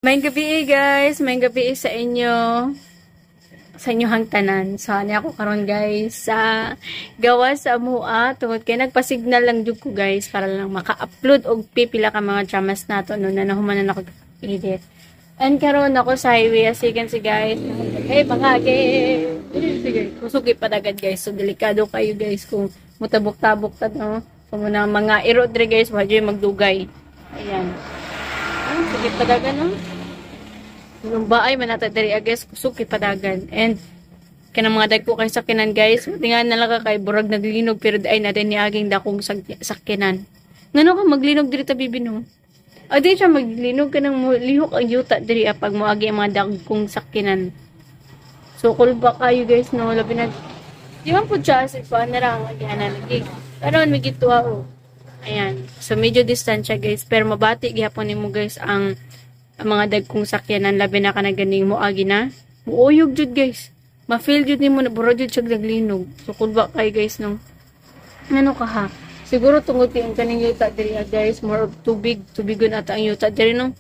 May gabi guys, may gabi sa inyo. Sa inyohang tanan. So, ano ako karon guys sa gawa sa amua. Tungod kay nagpa-signal lang jud ko guys para lang maka-upload og pipila ka mga dramas nato no na nahumanan ako edit. And karon ako sa highway asigan si guys. Hey, bangage. Sige, kusugi pa dagad guys. So, delikado kayo guys kung mutabok-tabok ta no. Kung muna mga iro dre guys, wadyo magdugay. Ayan. Sige pa dagad no. Yung baay manata diri guys kusog kay padagan and kanang mga dagko kay sakinan guys tingan na lang ka kay burag naglinog pero ay na din ni aging dakong sakinan ngano ka maglinog diri ta bibi no adi siya maglinog kanang lihok ang yuta diri pag moagi ang mga dagkong sakinan so kulba kayo guys no labi na di man pud siya sa kuan na lang agyanan lagi karon may gituwa ayan so medyo distansya guys pero mabati gyapon nimo guys ang mga dagkong sakyanan labi na ka na ganing mo agi na muuyog jud guys ma-feel jud nimo na buro jud siya naglinog so kulba kay guys no ano ka ha siguro tungod kay ang kaning yuta diri guys more of tubigon ata ang yuta diri no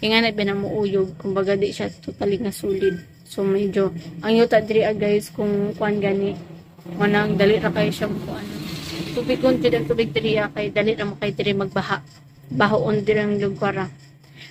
kay nga na binamuuyog kumbaga di siya totally nga solid so medyo ang yuta diri guys kung kuan gani manang dali ra kay siya kuan tubigon jud ang tubig diri kay dali ra mo kay diri magbaha bahoon diri ang lugar.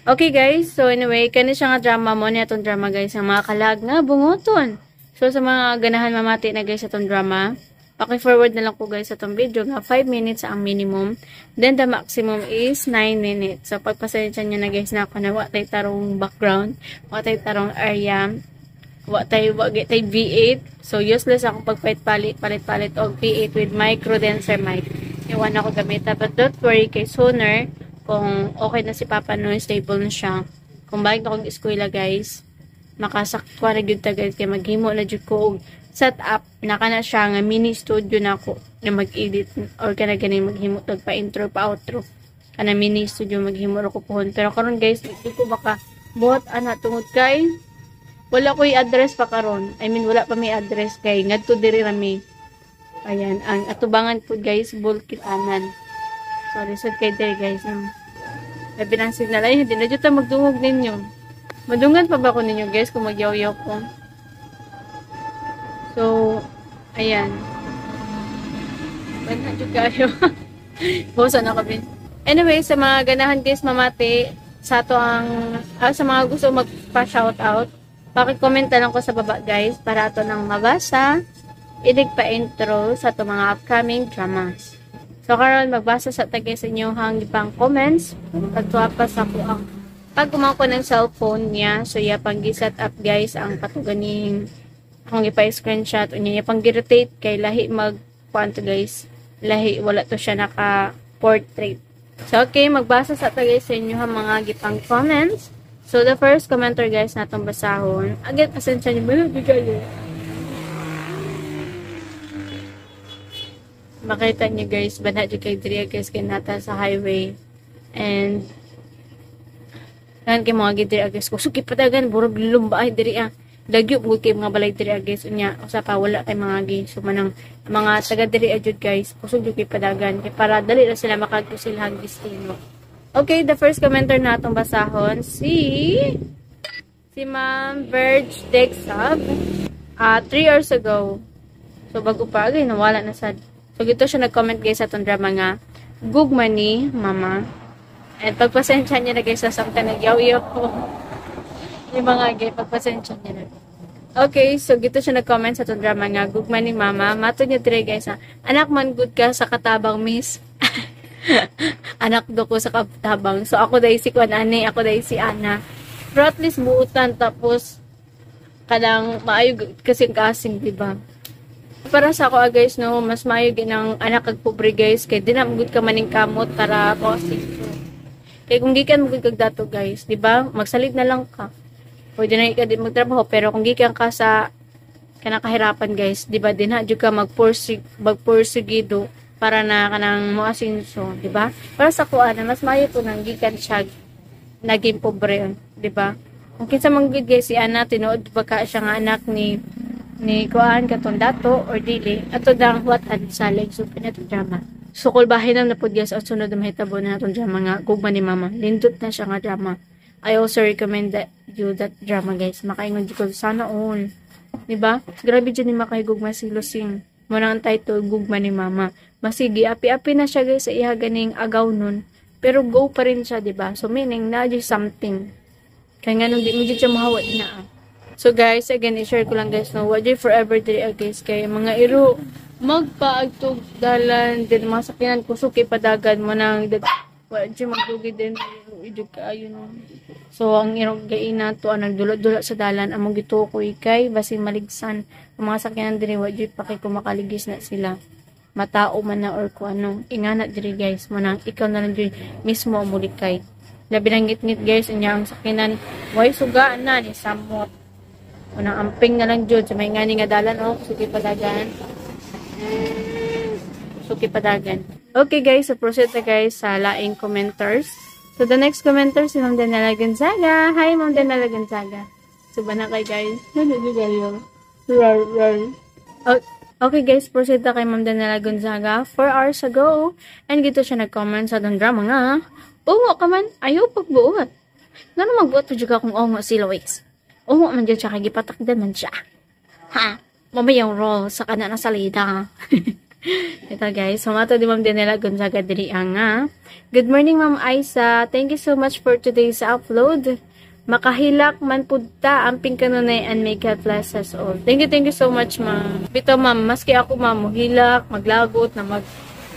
Okay guys, so anyway, kani siya nga drama mo niya itong drama guys, ang mga kalag nga bungoton. So sa mga ganahan mamati na guys itong drama, paki-forward na lang ko guys itong video nga 5 minutes ang minimum, then the maximum is 9 minutes. So pagpasensya nyo na guys na ako na watay tarong background, watay tarong area, watay V8. So useless ako pagpalit-palit og V8 with mic condenser mic. Iwan ako gamita, but don't worry kay sooner kung okay na si Papa no, stable na siya. Kung balik akong eskwela guys, makasaktuan na gyud ta guys kay maghimo na jud ko og setup naka na siya nga mini studio na ako na mag-edit or kana gani maghimo tag pa intro pa outro. Kana mini studio maghimo ra ko pohon. Pero karon guys, di ko baka buhat ana tungod kay wala ko'y address pa karon. I mean wala pa may address kay ngadto diri rami. Ayan, ang atubangan po guys, Bulkitanan. Sorry, sad kay diri guys. Labi ng signal ay hindi na dito magdungog ninyo. Madungan pa ba ko ninyo guys kung magyaw-yaw ko? So, ayan. Banda dyan kayo. Bosa na kami. Anyway, sa mga ganahan guys mamati, sa to ang, sa mga gusto magpa-shoutout, pakicomment lang ko sa baba guys para ato nang mabasa, idig pa intro sa to mga upcoming dramas. So, karon magbasa sa tagay sa inyo hang ipang comments. Pagtuwa pa sa ko ang pagkumaw ko ng cellphone niya. So, yapang gi-set up guys ang patuganing akong ipa-screenshot. Unya, yapang gi-rotate kay lahi mag-quanto guys. Lahi, wala to siya naka-portrait. So, okay, magbasa sa tagay sa inyo hang mga gipang comments. So, the first commenter guys natong basahon. Agad, pasensya niyo. Bigay makita nyo guys, banha dyan kay diri guys kay nata sa highway and kan kay mga diri guys kusugi padagan burog lumbaay diri dagyo bugod kay mga balay diri guys unya usa pa wala kay mga gi so manang mga taga diri jud guys kusog kay padagan kay para dali ra sila makagkusilhang destino. Okay, the first commenter natong basahon si Ma'am Verge Dexab 3 years ago. So bago pa agay nawala na sad. So, gito siya nag-comment guys sa itong drama nga, gugma ni Mama. And pagpasensya niya na guys, sasamta nag-yaw-yaw ko. Yung mga gay, pagpasensya niya na. Okay, so gito siya nag-comment sa itong drama nga, gugma ni Mama. Mato niya dire guys, anak man good ka sa katabang miss. Anak do ko sa katabang. So, ako dahi si Kwan Ani, ako dahi si Ana. Pero at least buutan, tapos kadang maayo kasing-kasing, diba? Para sa ako guys no, mas maayo ginang anak kag pobre guys kay di na magud ka maning kamot para posing. Kay kung gikan magud kag dato guys, di ba? Magsalig na lang ka. Pwede na ka din magtrabaho pero kung gikan ka sa kanang kahirapan guys, di ba? Dinha jud ka magpursigido para na kanang moasinso, di ba? Para sa kuan mas maayo to nang gikan siya naging pobre, di ba? Kung kinsa man gid guys si Ana tinuod ba ka siya nga anak ni kuan katong dato or dili ato dang what and salig so pinatong drama sukol bahay na napod guys at sunod na mahitabo na atong drama nga gugma ni Mama lindot na siya nga drama I also recommend that you that drama guys. Makaingon jud ko sana all. Diba? Grabe dyan ni makahigugma si Lusing. Muna ang title, Gugma ni Mama. Masigi, api-api na siya guys sa iya ganing agaw nun. Pero go pa rin siya, diba? So meaning, na something. Kaya nga nung di mo dyan siya mahawat na. So guys, again, i-share ko lang guys, no, wajay forever diri guys. Kaya mga iro, magpaagtog dalan, din mga sakinan kusuki padagan mo nang, wajay magdugi din, idug ka, no. So, ang irong gaina to, nagdulot-dulot sa dalan, among gitukoy kay, basin maligsan, ang mga sakyanan diri, wajay pakay kumakaligis na sila. Matao man na or kung ano, ingana diri guys, manang ikaw na lang diri, mismo ang mulikay. Labi ng ngit-ngit guys, inya ang sakyanan, way sugaan na, ni samot. Unang amping na lang dyan, sa may ngani nga dalan, oh, suki padagan. Suki padagan. Okay guys, so proceed na guys sa laing commenters. So, the next commenter, si Ma'am Danela Gonzaga. Hi, Ma'am Danela Gonzaga. So, ba na kay guys? Okay, guys. Proceed na kay Ma'am Danela Gonzaga. 4 hours ago. And gito siya nag-comment sa dong drama nga. Ungo ka man. Ayaw pagbuot. Nga na magbuot pa juga kung ungo si Lois. Ungo man dyan siya. Kagipatakdan man siya. Ha? Mamayang role sa kana na salida. Ito guys, sumato di Ma'am Danela Gonzaga diri nga. Good morning Ma'am Aisa. Thank you so much for today's upload. Makahilak man pudta amping kanunay and may God bless us all. Thank you so much Ma'am. Bito Ma'am, maski ako Ma'am mohilak, maglagot na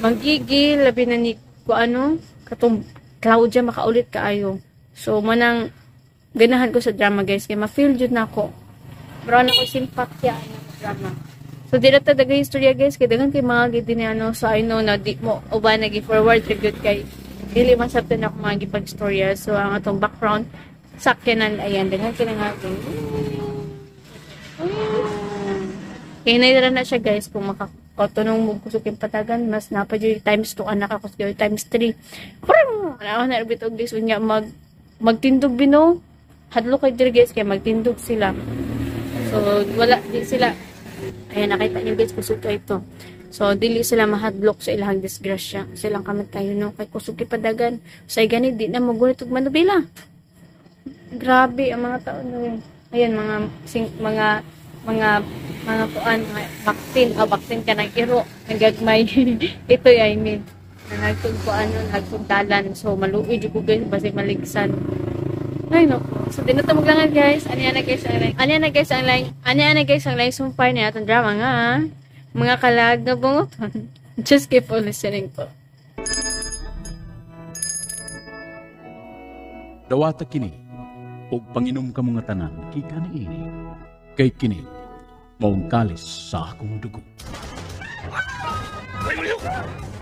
magigil labi na ni ko ano, katong Claudia makaulit kaayo. So manang ganahan ko sa drama guys, kay ma-feel jud nako. Bro na ko simpatya ng drama. So, di na talaga istorya guys, kaya dagan kay mga gid ni ano, so I know na di mo uba nag-forward tribute kay dili man sabtan ako mga gipag-istorya. So, ang atong background sakyanan ayan, dagan kay nga kaya naira na siya guys, kung makakotonong mo kusukin patagan, mas napadyo times 2 anak ako, times 3. Parang, ano na bitog guys, unya magtindog bino, hadlo kay diri guys, kaya magtindog sila. So, wala, di sila, ayan, nakita niyo guys, kusuka ito. So, dili sila mahadlok sa ilang disgrasya. Silang kamit kayo, no? Kay kusuki padagan. So, ay ganit, di na magunit og manubila. Grabe, ang mga tao, no? Ayan, mga kuan, mga baktin ka ng iro, nagagmay. Ito, I mean, na nagtugpuan, nagtugdalan. So, maluwi, di ko guys, basi maligsan. Ay, no. So, dinatawag lang guys. Ano na guys ang line sumpay na atong drama nga. Mga kalag na bungoton. Just keep on listening po. Dawata kini, og panginom ka mga tanan, kika na ini. Kay kini, maong kalis sa akong dugo.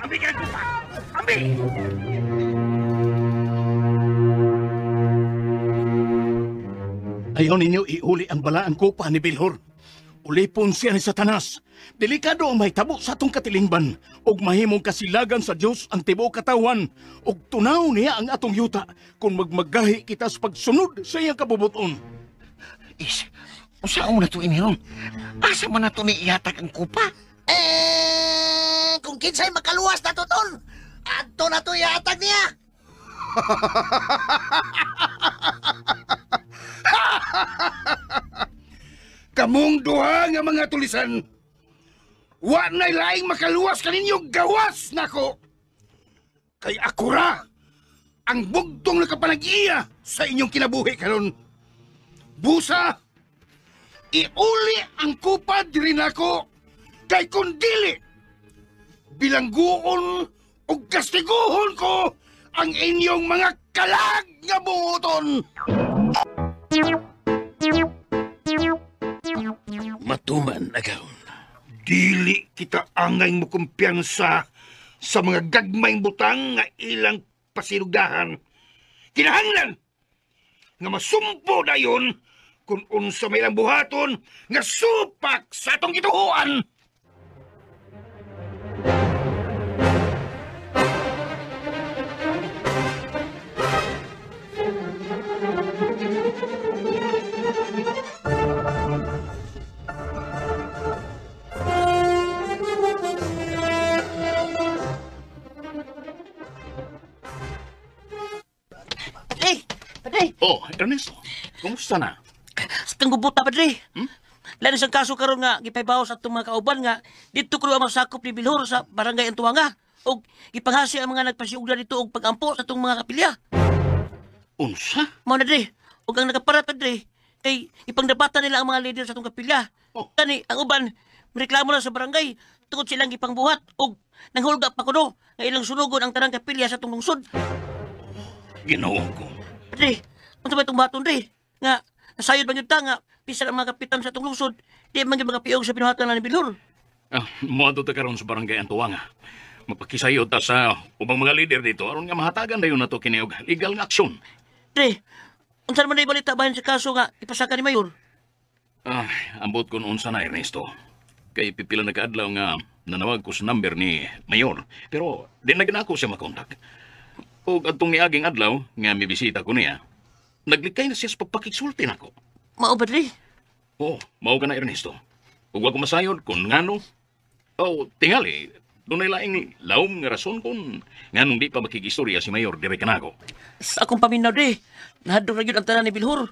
Ambi ka ko pa! Ambi! Ayaw ninyo iuli ang balaan ko pa ni Bilhor. Ulipon siya ni Satanas. Delikado ang mahitabo sa atong katilingban. Og mahimong kasilagan sa Diyos ang tibuok katawan. Og tunaw niya ang atong yuta kung magmagahi kita sa pagsunod sa iyang kabubuton. Usaon mo na ito iniron? Asa man na ito ni ihatag ang kupa? Kung kinsay makaluwas na ito, Tol, ato na ito ihatag niya. Kamong duha nga mga tulisan, wa na'y laing makaluwas kaninyong gawas nako. Kay akura ang bugtong nakapanag-iya sa inyong kinabuhi karon. Busa, iuli ang kupad diri nako kay kundili bilangguon o kastiguhon ko ang inyong mga kalag nga bunguton. Matuman, agaon. Dili kita angay mo kumpiyansa sa mga gagmayng butang nga ilang pasinugdahan. Kinahanglan nga masumpo dayon kung unsa may lang buhaton nga supak sa atong gituhuan. Padre! Padre. Oh, Ernesto, kumusta na? Sa kang gubuta, Padre. Lalo sa kaso karon nga, gipaybaw sa itong mga kauban nga, dito ko ang masakop ni Bilhor sa barangay Antuanga. O ipanghasi ang mga nagpasiugda dito og pag-ampo sa itong mga kapilya. Unsa? Mao na, Dre. O ang nagaparat, Padre, kay ipangdabatan nila ang mga leader sa itong kapilya. Oh. Tani, ang uban, reklamo na sa barangay, tungod silang ipangbuhat o nanghulga pa kuno nga ilang sunugon ang tanang kapilya sa itong lungsod. Ginoo ko. Dre, ano ba itong baton, Dre? Nga, nasayod ba yun ta nga, pisan ang mga kapitan sa itong lungsod, di man yung mga piyog sa pinuhatan na ni Bilhor. Moadto ta karon sa barangay Antuanga. Magpakisayod ta sa ubang mga leader dito aron nga mahatagan dayon nato kini og legal nga aksyon. Dre, unsa naman na ibalita bahin sa kaso nga ipasaka ni Mayor? Ambot kon unsa na Ernesto. Kay pipila na kaadlaw nga nanawag ko sa number ni Mayor, pero di na ginako siya makontak. Og adtong niaging adlaw nga mibisita ko niya, naglikay na siya sa pagpakigsulti nako. Mao ba, Dre? Oh, mao ka na Ernesto. Ug wa ko masayod kung ngano. Oh, tingali, dunay laing lawom nga rason kung nganong di pa makigistorya si Mayor dire kanako. Sa akong paminaw, Dre, nahadong ra gyud ang tanan ni Bilhor.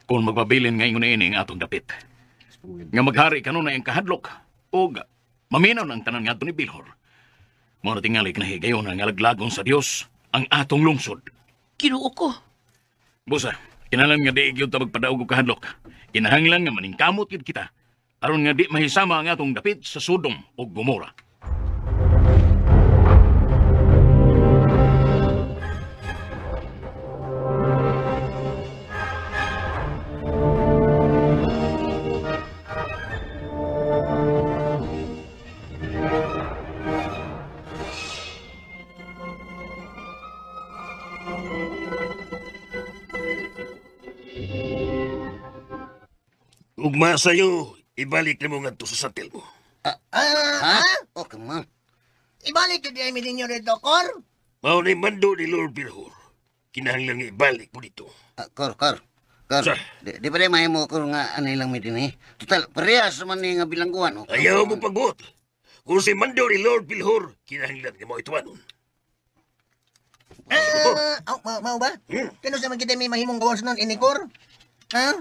Kung magpabilin nga ingon ini nga atong dapit. Nga maghari kanunay ang kahadlok o maminaw ng tanan nga ni Bilhor. Mao na tingali kinahigayon nga laglagon sa Dios ang atong lungsod. Kinuo ko. Busa, kinalam nga di gyud ta magpadaog og kahadlok. Kinahanglan nga maningkamot gyud kita aron nga di mahisama ang atong dapit sa Sodom ug Gomora. Ugma sa'yo, ibalik na mo nga to sa santil mo. Ha? Oh, come on. Ibalik yung di ninyo rito, Kor. Mao na mando ni Lord Bilhor. Kinahanglan nga ibalik mo dito. Kor. Sa? Di pa rin mahimo ko nga anay lang may din eh. Total, parehas naman ni nga bilangguan. Oh. Ayaw mo pagbuot. Kung si mando ni Lord Bilhor, kinahanglan nga mo ituanon. Mau ba? Kano sa man kita may mahimong gawas nun, inikor? Ha?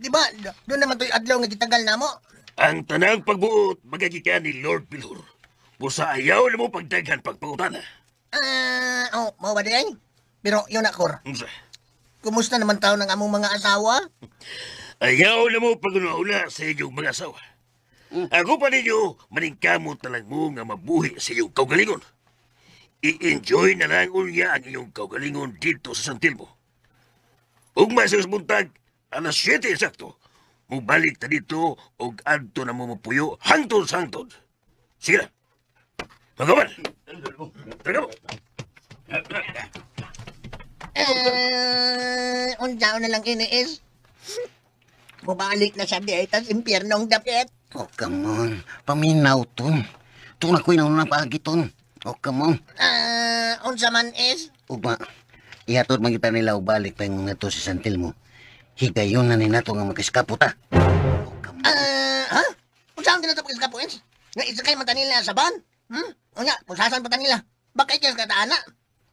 Di ba, doon naman to'y adlaw nga gitagal na mo. Ang tanang pagbuot, magagikan ni Lord Bilhor. Busa ayaw na mo pagdaghan pagpangutana. Mau ba di ay? Pero yun na, Kor. Unsa? Kumusta naman tao ng among mga asawa? Ayaw na mo pag-una sa inyong mga asawa. Ako pa ninyo, maningkamot na lang mo nga mabuhi sa iyong kaugalingon. I-enjoy na lang unya ang iyong kaugalingon dito sa santil mo. Ugma sa buntag, alas 7 eksakto, mubalik ta dito og adto na mo mapuyo hangtod-hangtod. Sige na. Magawan. Taga mo. Unsaon na lang iniis. Bumalik na sa dietas impyernong dapit. Oh, come on. Paminaw ton. Ito na ko'y naunang paagiton. Oh, come on. Unsa man is? Ugma, ihatod magita nila o balik pa yung nga to si Santil mo. Higayon na ni nato nga magkaskapo ta. Oh, come on. Ha? Unsaon din nato magkaskapo is? Nga isa kayo mata nila sa ban? O nga, kung sasan pa ta nila. Bakit kayo kataana?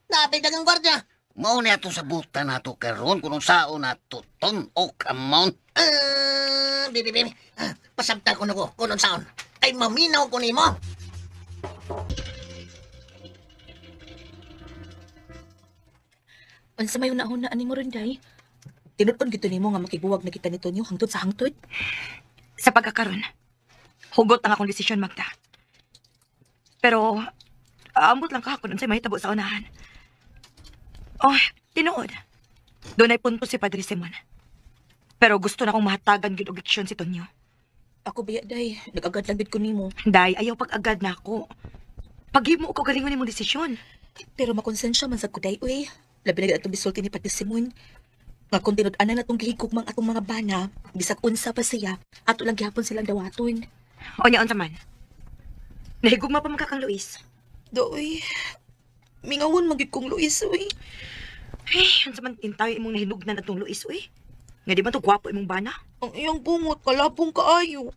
Napig dagang gwardya. Mao na ato sa buta nato karon kung sao nato ton. Oh, come on. Bibi. Pasabta ko na ko kung saon. Ay maminaw ko nimo. Unsa may una-una ani mo ron, day? Tinud-on gito nimo nga makibuwag na kita nito niyo hangtod sa hangtod? Sa pagkakaroon, hugot ang akong desisyon, Magda. Pero, aambot lang kahapon unsay mahitabo sa unahan. Oh, tinuod. Doon ay punto si Padre Simon. Pero gusto na akong mahatagan gyud og leksyon si Tonyo. Ako biya, day. Nag-agad lang gid ko nimo. Day, ayaw pag-agad na ako. Paghimo ko galingon nimong desisyon. Pero makonsensya man sa kuday, uy. Labi na atong bisulti ni Padre Simon. Nga kung tinud-anan na itong gihigugmang atong mga bana, bisag unsa pa siya, ato lang gihapon silang dawaton. O niya, unsa man. Nahigugma pa magkakang Luis. Doy, mingawon magig kong Luis, uy. Ay, unsa man tintayo imong nahinugnan atong Luis, uy. Nga di man to gwapo imong bana? Ang iyang bungot, kalabong kaayo.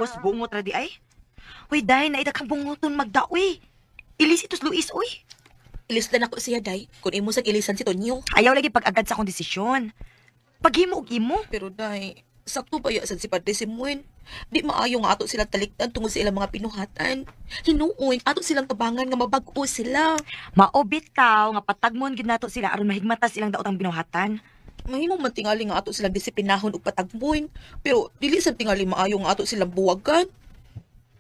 Was bungot ra di ay. Uy, day, naida kang bungoton Magda, uy. Ilisitos Luis, uy. Ilisdan ako siya, day. Kung imo sa ilisan si Tonyo. Ayaw lagi pag-agad sa akong desisyon. Paghimo og imo. Pero, day, sakto pa yasan si Padre Simuin. Di maayo nga ato silang talikdan tungod sa ilang mga pinuhatan. Hinuoy, ato silang tabangan nga mabag-o sila. Maobit ka nga patagmon gid nato sila aron mahigmata silang daotang binuhatan. Mahimong man tingali nga ato silang disiplinahon ug patagmoy. Pero, dili sa tingali maayo nga ato silang buwagan.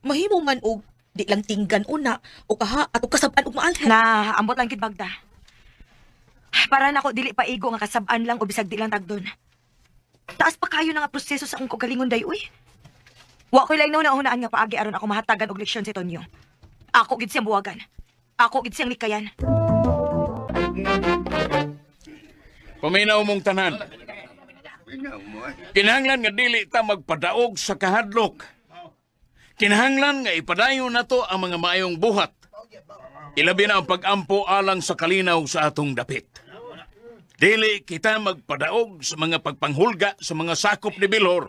Mahimong man og di lang tinggan una o kaha at kasabaan ug maalhan. Na, ambot lang gid bagda. Para nako dili pa igo nga kasab-an lang o bisag di lang tagdon. Taas pa kayo na nga proseso sa akong kagalingon day uy. Wa ko'y lain na hunaan nga paagi aron ako mahatagan og leksyon si Tonyo. Ako gid siyang buwagan. Ako gid siyang likayan. Paminaw mong tanan. Kinahanglan nga dili ta magpadaog sa kahadlok. Kinahanglan nga ipadayon nato ang mga maayong buhat. Ilabi na ang pag-ampo alang sa kalinaw sa atong dapit. Dili kita magpadaog sa mga pagpanghulga sa mga sakop ni Bilhor.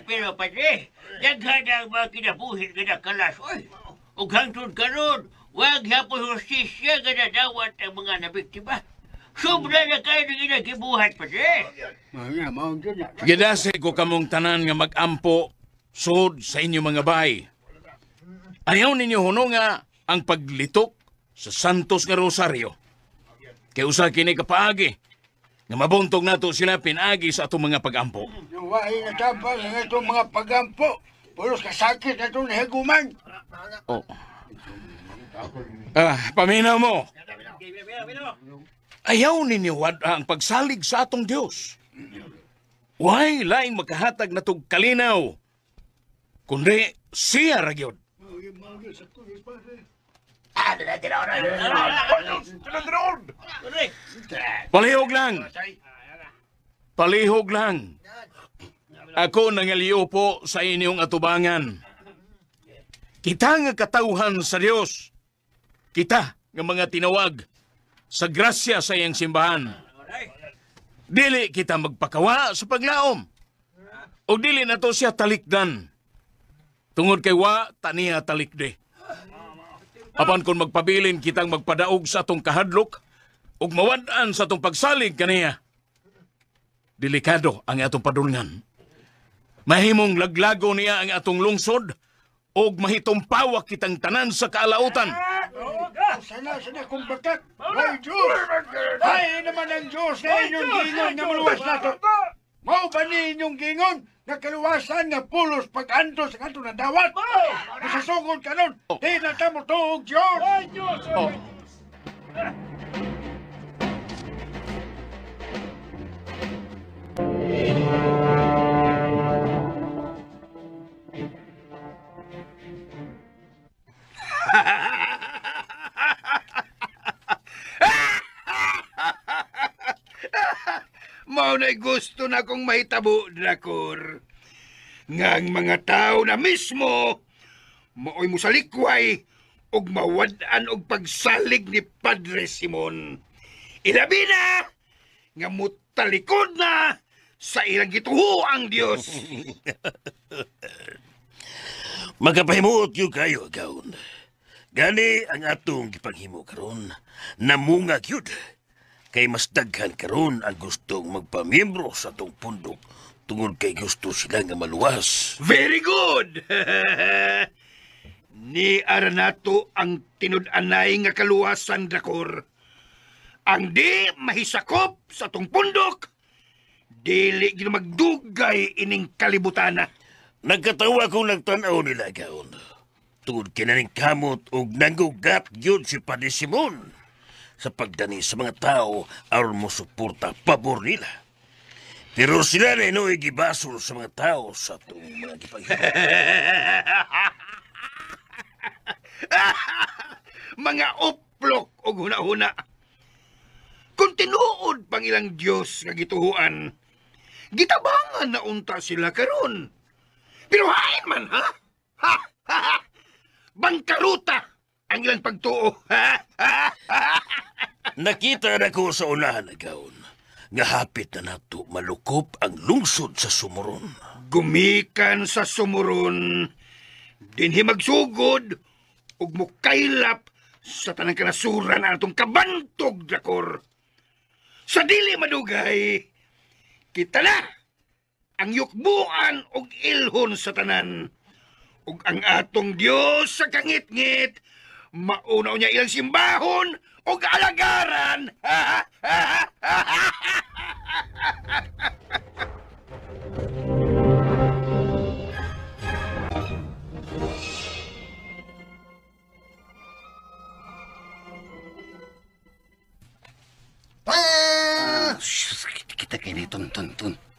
Pero, Padre, daghan ang mga kinabuhi nga nakalas. Oy, ug hangtod karon, wag hapon hustisya nga nadawat ang mga nabiktima. Sobra na kayo ng inagibuhat, Padre. Gidase ko kamong tanan nga mag-ampo sud sa inyo mga bahay. Ayaw ninyo hununga ang paglitok sa Santos nga Rosaryo. Kay usa kini kapaagi nga mabuntog nato sila pinagi sa atong mga pag-ampo. Wahi na tapal ang itong mga pagampo. Pulos kasakit na itong nahaguman. Oh. Paminaw mo. Ayaw ninyo wada ang pagsalig sa atong Dios. Why laing makahatag na tong kalinaw? Kundi siya ragyod. Palihog lang. Palihog lang. Ako nangaliyo po sa inyong atubangan. Kita nga katauhan sa Dios. Kita nga mga tinawag sa grasya sa iyang simbahan. Dili kita magpakawa sa paglaom. O dili na to siya talikdan. Tungod kay wa, taniya talikde. Apan kung magpabilin kitang magpadaog sa atong kahadlok, ug mawadaan sa atong pagsalig kaniya. Delikado ang atong padulngan. Mahimong laglago niya ang atong lungsod, ug mahitumpawak kitang tanan sa kaalautan. Sana kung bakat. Ay, Diyos! Ay, naman ang Diyos na inyong gingon na maluwas nato. Mao ba ni inyong gingon na kaluwasan nga pulos pag-anto sa kanto na dawat? Masasugod ka nun, di na tamo tuog, Diyos! Ay, Diyos! Mao na'y gusto na kong mahitabo, Drakor. Nga ang mga tao na mismo maoy mo sa likway ug mawadaan og pagsalig ni Padre Simon. Ilabi na nga mutalikod na sa ilang gituho ang Dios. Magapahimuot yung kayo, Gaon. Gani ang atong gipaghimo karon, namungag yun. Kay mas daghan karon ang gustong magpamiyembro sa atong pundok tungod kay gusto sila nga maluwas. Very good! Ni Aranato ang tinud-anay nga kaluwasan, Drakor. Ang di mahisakop sa atong pundok, dili gina magdugay ining kalibutana. Nagkatawa kong nagtanaw nila, Gaon. Tungod kinaning kamot og nanggugat yun si Padre Simon sa pagdani sa mga tao aron mo suporta pabor nila. Pero sila na ino'y gibasol sa mga tao sa itong mga gipaghimo. Mga uplok o huna-huna. Kung tinuod pang ilang Diyos nga gituhuan, gitabangan na unta sila karon. Pero hain man, ha? Ha? Ha? Bangkaruta ang ilang pagtuo. Nakita na ko sa unahan na Gaon nga hapit na nato malukop ang lungsod sa Sumuron. Gumikan sa Sumuron, dinhi magsugod ug mukaylap sa tanang kanasuran na itong kabantog, Dakor. Sa dili madugay, kita na ang yukbuan og ilhon sa tanan. Ug ang atong Dios sa kangit-ngit, maunaw niya ilang simbahon og alagaran. Kita kini tun.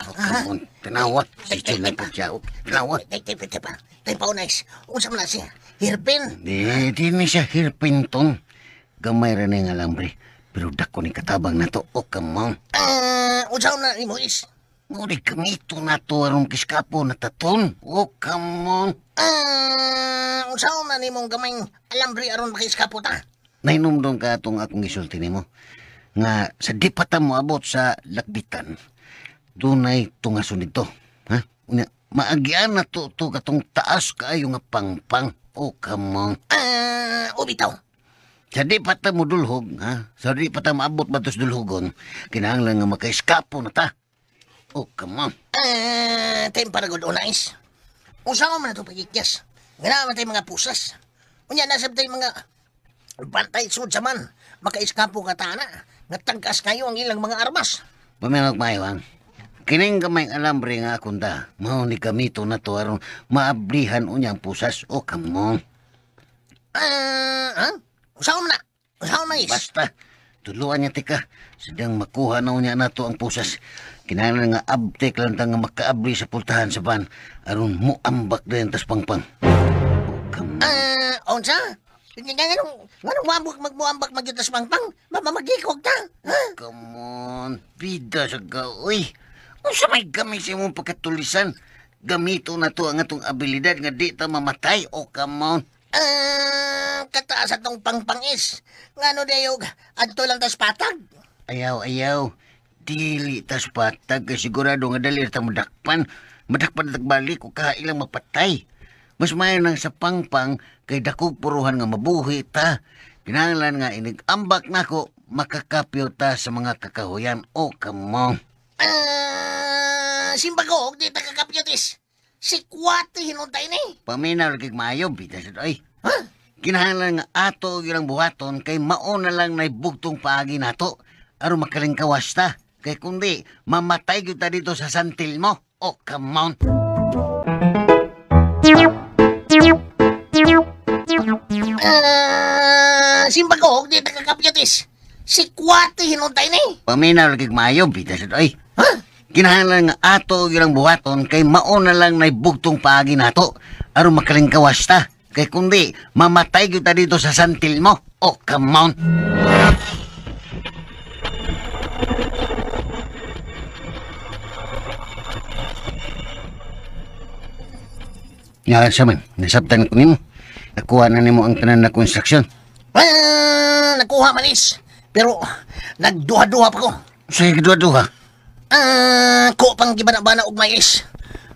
Kamu tinawat. Sicil na po siya. Tinawat. Tay Paunays, unsa man na siya? Hirpin? Di ni siya hirpin ton. Gamay ra nga alambre. Pero dako ni katabang na to. O kamon. Unsa na ni mo is? Muli kamito na to arong kiskapo na taton. O kamon. Unsa na ni mong gamay alambre aron makiskapo ta? Nainumdum ka atong akong isulti nimo. Nga sa di pa ta mo abot sa lakbitan, dunay tungason dito. Ha? Maagian na to katong taas kaayo nga pangpang. O kamon. Bitaw. Sa di pa ta mo dulhog, ha? Sa di pa ta maabot batos dulhogon, kinahanglan nga makaiskapo na ta. O kamon. Tay Paragod Unais. Unsa man na to pagikyas? Nga naman tay mga pusas. Unya nasab tay mga bantay sud sa man. Makaiskapo ka tana. Nga tangkas kayo ang ilang mga armas. Paminag mayawang. Kining gamay alambre nga akong da. Mao ni kamito na to aron maablihan unyang pusas. O kamon. Usaw na. Is? Basta. Tuluan niya tika. Sadang makuha na unya na to ang pusas. Kinahanglan nga abtek lang ta nga makaabli sa pultahan sa van. Aron muambak din tas pangpang. O kamon. Unsa? Nganong magmuambak magyutas pangpang? Mamagikog ta? Ha? Come on, bida sa gaoy. Unsa may gamit sa imong pagkatulisan? Gamito na to ang atong abilidad nga di ta mamatay. O come on. Kataas atong pangpangis. Ngano dayog, adto lang tas patag. Ayaw. Dili tas patag kay sigurado nga dali ta madakpan. Madakpan tagbalik o kahailang mapatay. Mas mayo nang sa pangpang kay dakog puruhan nga mabuhi ta. Kinahanglan nga inigambak nako makakapyo ta sa mga kakahuyan. O kamong. Simbagog, di ta kakapyotis. Si Kwati hinuntay ni. Paminaw lagi maayo, bita sa doy. Kinahanglan nga ato og ilang buhaton kay mauna lang na bugtong paagi nato. Aron makalingkawas ta. Kay kundi mamatay gyud ta dito sa santil mo. O kamong. Simbagog, di ta kakapyotis. Si Kwati hinuntay ni. Paminaw lagi maayo, bita sa doy. Kinahanglan nga ato og ilang buhaton kay mauna lang na bugtong paagi nato. Aron makalingkawas ta. Kay kundi mamatay gyud ta dito sa santil mo. O kamon. Ya, saman. Nasabtan ko nimo. Nakuha na nimo ang tanan na konstruksyon. Nakuha manis. Pero nagduha-duha pa ko. Sa'yo kedua-duha. Ko pang gibana-bana og mais.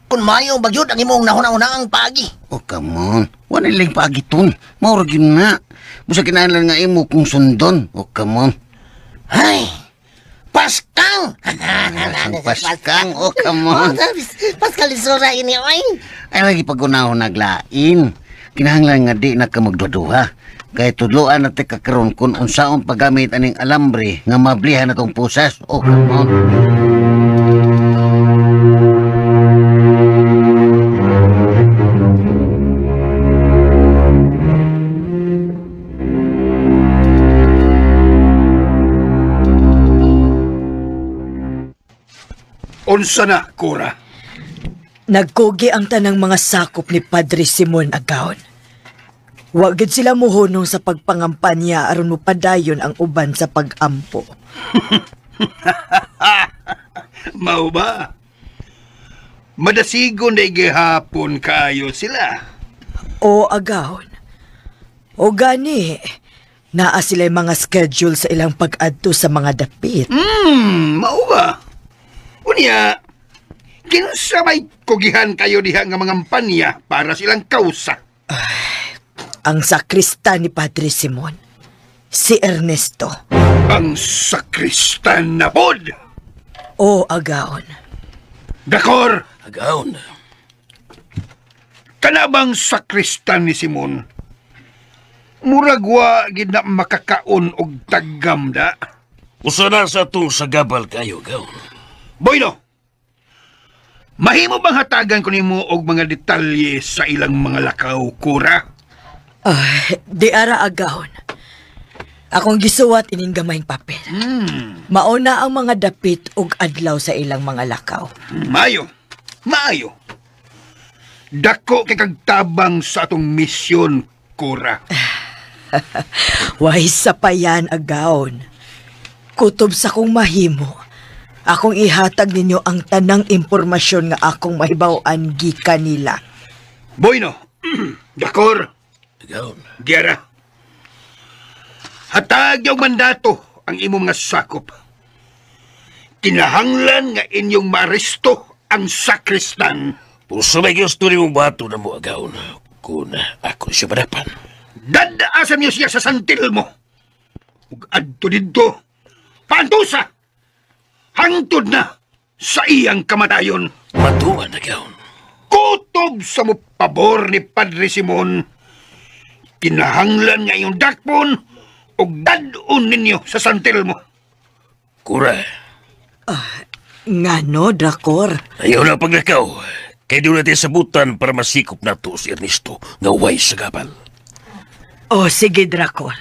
Kung mayo bagyod ang imong nahuna-una ang pagi. Oh, come on. Wala lang pagiton. Maurag yun na. Busa kinahanglan nga imo kung sundon. Oh, come on. Ay, Paskang! Paskang, oh, come on. Paskal isura ini, oy. Ay, lagi pag-unahon naglain. Kinahanglan nga di na ka magduduha. Kaya tudloan natin kakaroon kung unsaon paggamit aning alambre nga mablihan na tong pusas. Oh, come on. Unsa na, Cora? Nagkugi ang tanang mga sakop ni Padre Simon Agaon. Wagid sila muhunong sa pagpangampanya aron mupadayon ang uban sa pag-ampo. Mao ba? Madasigon na igihapon kayo sila. O Agaon. O gani, naa sila mga schedule sa ilang pag-adto sa mga dapit. Mao ba? Unya, kinsa may kugihan kayo diha nga mga kampanya para silang kausa? Ang sakrista ni Padre Simon. si Ernesto. Ang sakristan na pod! O agaon. Dakor! Agaon. Kanabang sakristan ni Simon? Muragwa gid na makakaon og tagam da. Usa na sa itong sagabal kayo, agaon. Boyno! Mahimo bang hatagan ko nimo og mga detalye sa ilang mga lakaw, kura? Di ara agaon. Akong gisuwat ining gamayng papel. Mauna ang mga dapit ug adlaw sa ilang mga lakaw. Maayo. Maayo. Dako kay kagtabang sa atong misyon, kura. Why sa payan agaon. Kutob sa kong mahimo. Akong ihatag ninyo ang tanang impormasyon nga akong mahibaw-an gikan nila. Boyno, Dakor, Agaon. Giara. Hatag yung mandato ang imong nga sakop. Kinahanglan nga inyong maaresto ang sakristan. Puso may gusto rin mong bato na mo, agaon. Kung ako siya madapan. Dadaasam niyo siya sa santil mo. Ug adto didto, pantusa! Hangtod na sa iyang kamatayon. Matuan, agaon. Kutob sa mo pabor ni Padre Simon. Kinahanglan nga iyong dakpon o dadun ninyo sa santil mo. Kura, Ngano, Drakor? ayaw na paglakaw. Kaya doon natin sabutan para masikop na to si Ernesto nga way sa gabal. O sige, Drakor.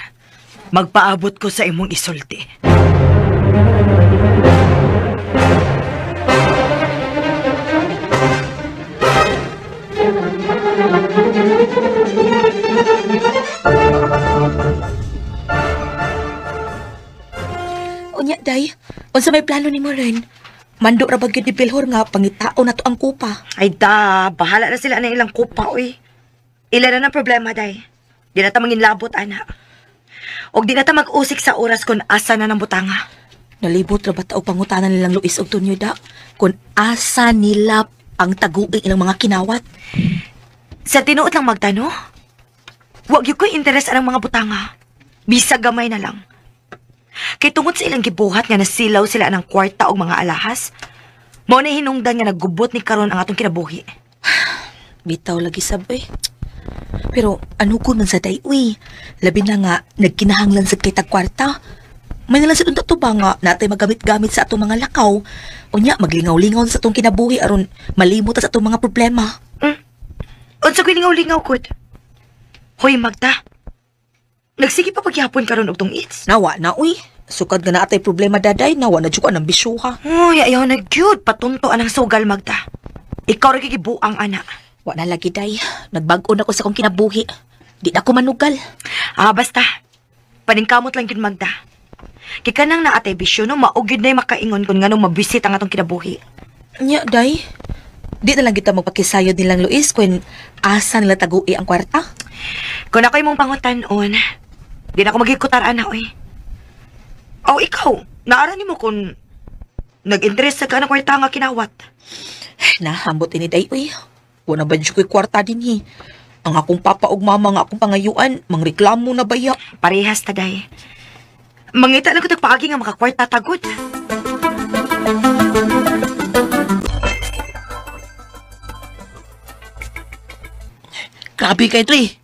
Magpaabot ko sa imong isulti. Unya, day. Unsa may plano ni mo rin? Mando ra ba gyud ni Bilhor nga pangitao na to ang kupa. Ay da, bahala na sila ng ilang kupa, uy. Ilan na ng problema, day. Di na ta manginlabot, ana. Og di na ta mag-usik sa oras kung asa na ng butanga. Nalibot ra ba ta og pangutanan nilang Luis og Tonyo da kung asa nila ang taguing ilang mga kinawat. Sa tinuot lang magtano, wag yung ko'y interes ang mga butanga. Bisa gamay na lang. Kay tungod sa ilang gibuhat nga nasilaw sila ng kwarta o mga alahas, mao na hinungdan nga naggubot ni karon ang atong kinabuhi. Bitaw lagi sabay. Pero ano ko man sa day, uy. Labi na nga, nagkinahanglan sa kay tagkwarta. May nalang sa to ba nga natay magamit-gamit sa atong mga lakaw. Unya, maglingaw-lingaw sa atong kinabuhi aron malimot sa atong mga problema. Unsa ko'y lingaw-lingaw, kod? Hoy, Magda. Nagsige pa paghihapon karon og tong its. Nawa na, uy. Sukad nga na atay problema daday, nawa na dyan ng bisyuha. Uy, ayaw na gyud patunto anang sugal, Magda. Ikaw rin kikibuang, ana. Wa na lagi, day. Nagbago na ko sa kong kinabuhi. Di na ko manugal. Basta. Paningkamot lang yun, Magda. Kika nang naatay bisyo, no, maugid na yung makaingon kung nga nung mabisit ang atong kinabuhi. Nya, day. Di na lang kita magpakisayod nilang Luis kung asa nila tagui ang kwarta. Kung ako'y mong pangutan-on, di na ako magikutar, ana, oy. O, ikaw, naarani mo kung nag-interest sa ka ng kwarta nga kinawat. Nahambot ini, day, uy. Wala ba dyan ko'y kwarta din, hi. Ang akong papa ug mama nga akong pangayuan, mangreklamo na baya. Parehas, taday. Mangita lang ko tagpaagi nga makakwarta tagod. Grabe kay Tri.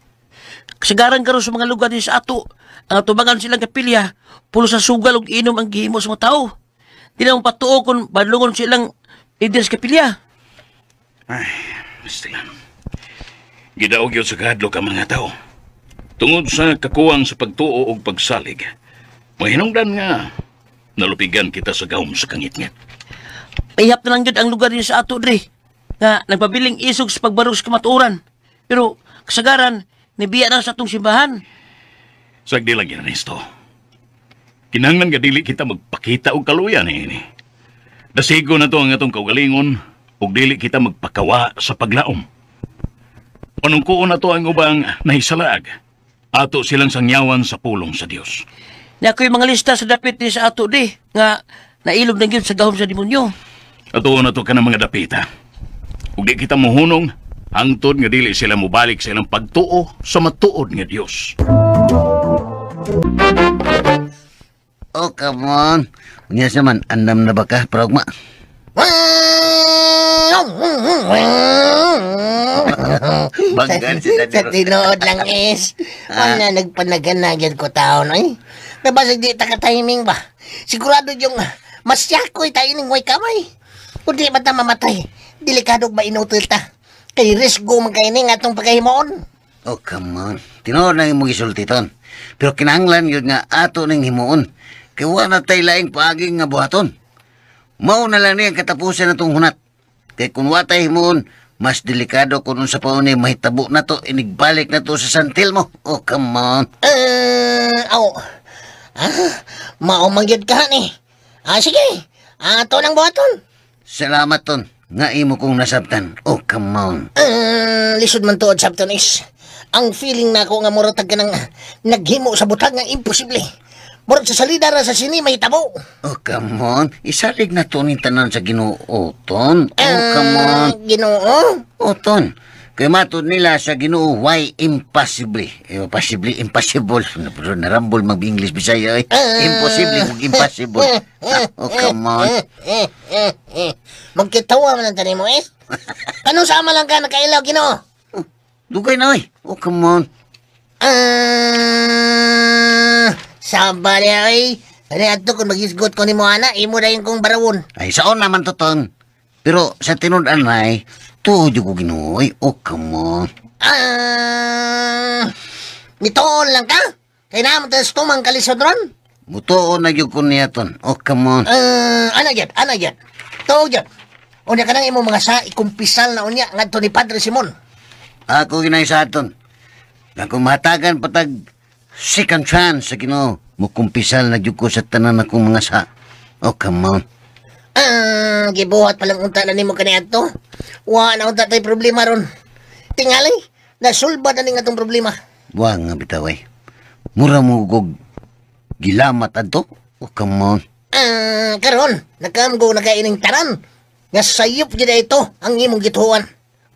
Kasagaran karon sa mga lugar din sa ato. Ang atubangan silang kapilya, pulo sa sugal ug inom ang gihimo sa mga tao. Di na mo patuo kung badlungon silang leader sa kapilya. Ay, basta lang. Gidaog yun sa kahadlok ang mga tao. Tungod sa kakuwang sa pagtuo o pagsalig, mahinungdan nga nalupigan kita sa gawom sa kangit-ngit. Mahihap na lang yun ang lugar din sa ato, Dre. Nga nagpabiling isog sa pagbarog sa kamatuoran. Pero kasagaran, nibiya na sa atong simbahan. Sagdi lang yan, Ernesto. Kinahanglan nga dili kita magpakita og kaluyan ini. Dasigo na to ang atong kaugalingon ug dili kita magpakawa sa paglaom. Panungkuon na to ang ubang nahisalaag. Ato silang sangyawan sa pulong sa Dios. Na ako'y mga lista sa dapit ni sa ato, Dre. Nga nailog na yun sa gahom sa demonyo. Ato na to ka ng mga dapita. Ug di kita mohunong, hangtod nga dili sila mubalik sa ilang pagtuo sa matuod nga Dios. Oh, come on. Unya man, andam na ba ka, Progma? Banggan si Sa Daddy. tinuod lang is. Wala nagpanaganagyan ko taon ay. Nabasag di taka-timing ba? Sigurado yung masyakoy tayo ng way kamay. Kung di ba ta mamatay, delikado ba inutil ta? Kay risgo magkaining atong pagkahimoon. Oh, come on. Tinood na yung gisulti ton. Pero kinahanglan yun nga ato ning himuon. Kaya wala tayo laing paaging nga buhaton. Mao na lang niyang katapusan na tong hunat. Kaya kung watay himuon, mas delikado kung unsa pa ni mahitabo na to, inigbalik na to sa santil mo. Oh, come on. Maumangyod ka ni. Sige. Ato ng buhaton. Salamat ton. Nga imo kong nasabtan. Oh, come on. Lisod man tuod sabton is. Ang feeling na ako nga muratag ka ng naghimo sa butang nga imposible. Murag sa salida ra sa sini may tabo. Oh, come on. Isalig na to ni tanan sa Ginoo, ton. Oh, come on. Ginoo? Oh, ton. Kaya matod nila sa Ginoo, why impossible? Impossible. Narambol mag-English Bisaya. Impossible, impossible. Oh, come on. Magkitawa man ang tanin mo eh. Anong sama lang ka nakailaw, Ginoo? Dugay na, oy. Oh, come on. Saba niya, ay. Kani ato kung mag-isgot ko ni mo, ana, imo na yung kong barawon. Ay, saon naman to, ton. Pero sa tinud anay, tuyo ko Ginoo. Oh, come on. Mitoon lang ka? Kaya naman tayo tumang kalisod ron? Mutuon na yun ko niya, ton. Oh, come on. Ano yan? Tuog yan. Unya ka nang imo mga sa ikumpisal na unya ngadto ni Padre Simon. Ako ginay sa aton. Na kung mahatagan patag second chance sa Ginoo, mukumpisal na jud ko sa tanan akong mga sa. Oh, come on. Gibuhat palang unta na nimo kaniadto. Wa na unta tay problema ron. Tingali, nasulba na ning atong problema. Wa nga bitaway. Mura mo kog gilamat adto. Oh, come on. Karon, nagkamgo nagaining tanan. Nga sayop gyud ito ang imong gituan.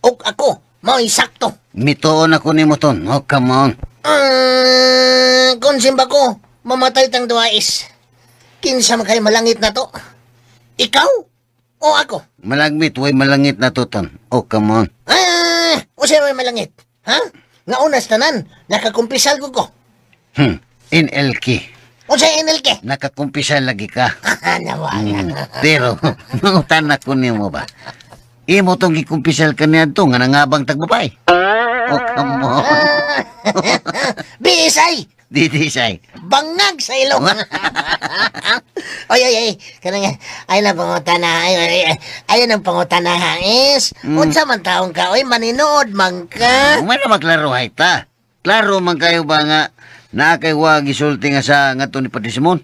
Og ako, mao sakto. Mitoon ako nimo ton. Oh, come on. Kung simba ko, mamatay tang duwais. Kinsa man kay malangit na to? Ikaw o ako? Malagmit, way malangit na to ton. Oh, come on. Usay way malangit. Ha? Nga unas tanan, nakakumpisal ko. NLK. Usay NLK? Nakakumpisal lagi ka. Nawala. Pero, mangutan ako nimo ba? Imo tong gikumpisal ka niya to, nga nangabang tagbabay. Oh, come on. Bisay! Didisay. Bangag sa ilong. Ay. Kanang ay na pangutana. Ay ang pangutana hangis. Unsa man taong ka? Oy, maninood man ka. May na maklaro hay ta. Klaro man kayo ba nga na kay wa gisulti nga sa ngato ni Padre Simon?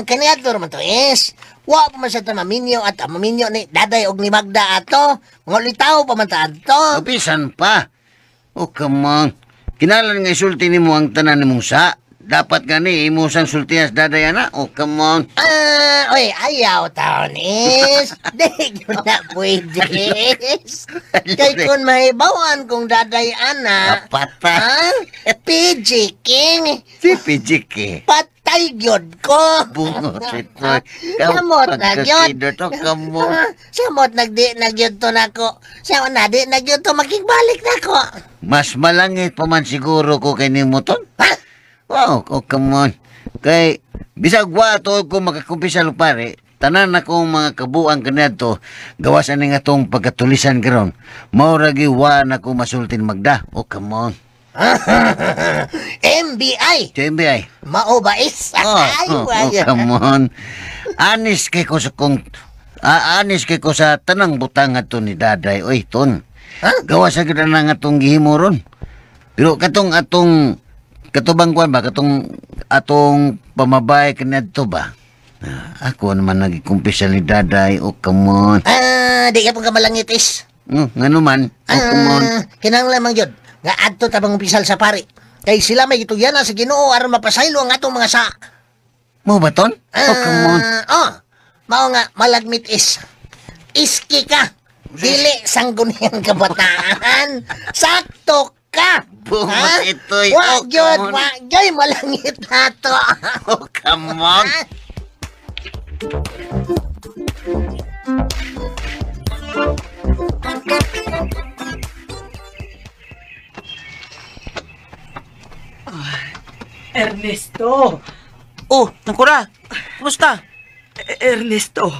Kaniadto man to is. Wa pa man sa maminyo at maminyo ni Daday og ni Magda ato. Mga litaw pa man ta ato. Bisan pa. Oh, come on. Kinalan nga isulti nimo ang tanan nimong sa. Dapat gani imo sang sultias daday ana. Oh, come on. Oy, ayaw taon is. Di ko na pwede. Kay kung mahibawan kung daday ana. Kapata. PG King. Si PG King. Patay gyud ko. Bungo sitoy. Samot na gyud. Kamo. Samot nagdi na gyud to nako. Samot na di na gyud to makigbalik nako. Mas malangit pa man siguro ko kay nimo ton. Ha? Wow, oh, come on. Kay bisag wa to ko makakumpisal pare. Tanan akong mga kabuang kanadto gawas ani nga tong pagkatulisan karon. Mao ra gi wa na ko masultin Magda. Oh, come on. MBI. TMBI. Mao ba is? Come on. Anis kay ko sa tanang butang ato ni Daday. Oy, ton. Gawas sa gid na nga tong gihimo ron. Pero katong katubang kuan ba katong atong pamabay kanadto ba? Ako naman nagikumpisa ni Daday. Oh, come on. Di ka pong kamalangit is. Ngano man. Oh, come on. Kinahanglan man gyud nga adto tabang umpisal sa pari. Kay sila may gitugyan sa Ginoo aron mapasaylo ang atong mga sa. Mo ba ton? Oh, come on. Mao nga malagmit is. Iski ka. Dili sangguniang kabataan. Sakto ka? Bumas ito'y. Wa, Jod, wa, Joy, malangit na to. Oh, come on. Ernesto! Oh, Tangkura, kumusta? Ernesto,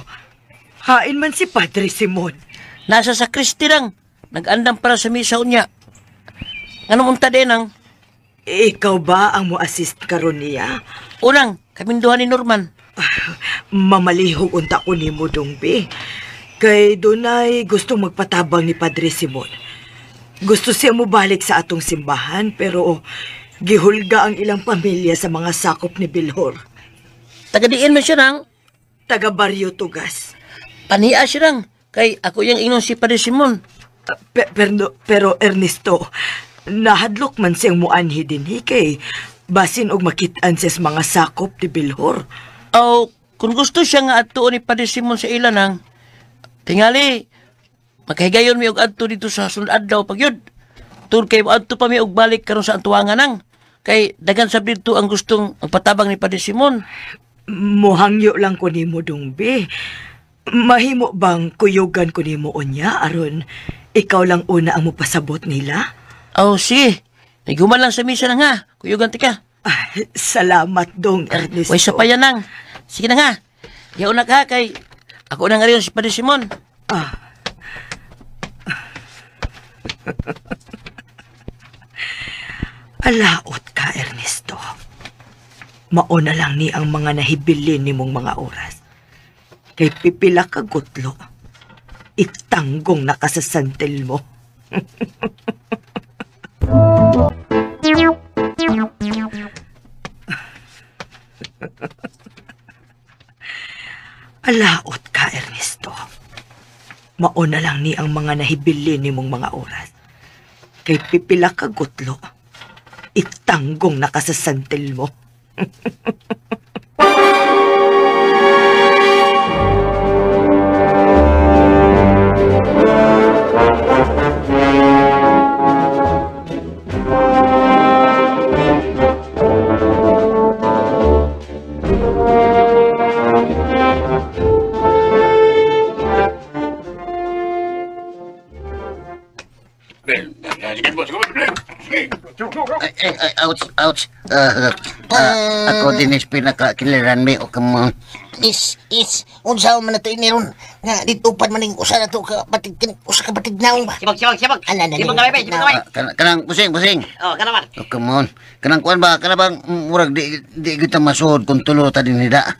hain man si Padre Simon. Nasa sa Kristi lang. Nag-andam para sa misa unya. Ano munta din ang Ikaw ba ang mo-assist karon niya? unang kaminduhan ni Norman? Mamalihog unta ko ni mo, Dongbi. Kay dunay gusto magpatabang ni Padre Simon. Gusto siya mo balik sa atong simbahan, pero gihulga ang ilang pamilya sa mga sakop ni Bilhor. Tagadiin man siya nang Taga Barrio Tugas. paniya siya nang. Kay ako yung inon si Padre Simon. Pero Ernesto, nahadlok man siyang muanhi dinhi kay basin og makitaan siya sa mga sakop ni Bilhor. O, kung gusto siya nga adtuon ni Padre Simon sa ilan nang, tingali, makahigayon mi og adto dito sa sunod adlaw pagyud. Tur kay adto pa mi og balik karon sa antuangan nang. Kay dagan sab dito ang gustong magpatabang ni Padre Simon. Muhangyo lang ko nimo, Dongbi. Mahimo bang kuyugan ko nimo unya aron ikaw lang una ang mupasabot nila? Oh, si. Niguman lang sa misa na nga. Kuyugan tika. Ah, salamat dong, Ernesto. Way sa payan nang. Sige na nga. Yaon na ka kay ako na nga rin si Padre Simon. Ah. Alaot ka, Ernesto. Mauna lang ni ang mga nahibilin ni mong mga oras. Kay pipila ka gutlo. Itanggong nakasasantil mo. Alaot ka, Ernesto. Mauna lang ni ang mga nahibilin ni mong mga oras. Kay pipila ka gutlo. Itanggong nakasasantil mo. Ouch. Ako din is pinakakiliran mi. O, come on. Unsa man na to iniron. Nga, ditupad man yung usa na to usa ka batig naong ba? Sibag. Ala na. Sibag kamay, sibag kamay. Kanang busing. Oh, kanaman. Oh, come on. Kanang kuan ba? Kanang bang murag di kita masuod kung tulo ta din nida.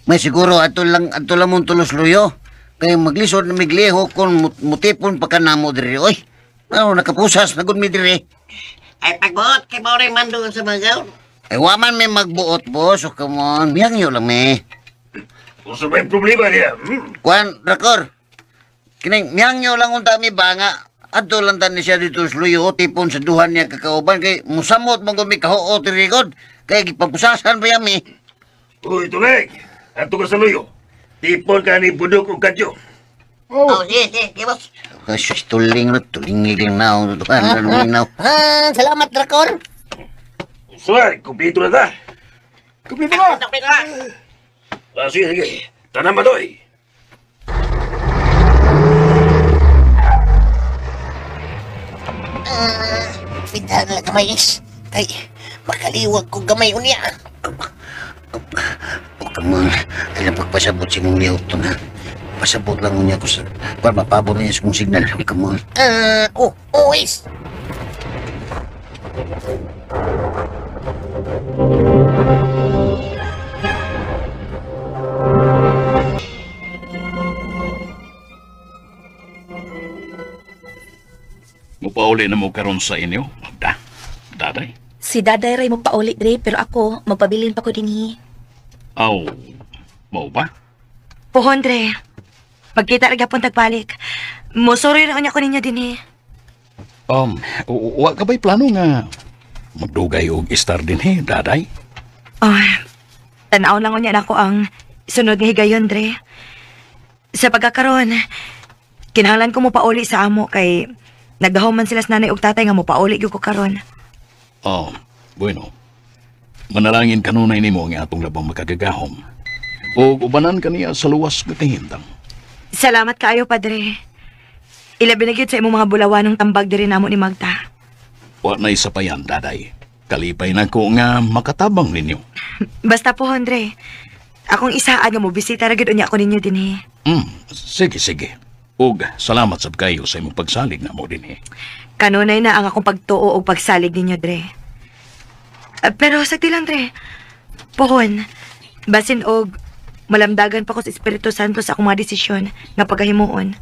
May siguro ato lang mong tulos luyo. Kaya maglisod na migliho kung mutipon pa ka namo diri. Oy, ano nakapusas nagud mi diri. Ay, pagbuot kay Maureen Mandoon sa mga gaon. Ay, waman may magbuot, boss. O, come on. Miyangyo lang, may. Kung sa may problema niya, Kuan, Rakor. Kining, miyangyo lang unta mi ba nga. Adto lang tan ni siya dito sa luyo, tipon sa duhan niya kakauban. Kay, musamot mong gumi kaho tirigod. Kay, gipapusasan pa yami. Uy, tulig. Ato ka sa luyo. Tipon ka ni Budok o Kadyo. Sige, boss. Kasus, tuling lang na. Salamat, Drakor. Suwag, kumpito na ta. Kumpito na. Sige. Tanang madoy. Pintahan lang gamay, is. Kay, makaliwag ko gamay unya. O, come on. Kailan pagpasabot si mong lihot to na. Pasabot lang niya ko sa... Para mapabot niya sa kong signal. Come on. Is. Mupauli na mo karon sa inyo, Daday. Si Daday ray mo pauli dre, pero ako, magpabilin pa ko dinhi. Aw, mau ba? Pohon, Dre. Magkita rin yapon tagbalik. Musuri rin ako ninyo din eh. Wa ka ba'y plano nga magdugay og star din Daday? Oh, tanaw lang niya ako ang sunod nga higayon, Dre. Sa pagkakaroon, kinahanglan ko mo pauli sa amo kay Nagdahom man sila sa nanay ug tatay nga mo pauli gyud ko karon. Oh, bueno. Manalangin kanunay nimo nga atong labang makagagahom. O ubanan kaniya sa luwas nga kahimtang. Salamat kaayo, Padre. Ilabi na gyud sa imong mga bulawanong tambag diri namo ni Magda. Wa na isa pa yan, daday. Kalipay na ko nga makatabang ninyo. Basta po, Andre. Akong isaan nga mo bisita ra gyud unya ako ninyo dinhi. Sige, sige. Ug salamat sab kayo sa imong pagsalig na mo dinhi. Kanunay na ang akong pagtuo o pagsalig ninyo, Dre. Pero sakti lang, Dre. Pohon, basin og malamdagan pa ko sa Espiritu Santo sa akong mga desisyon nga pagkahimuon.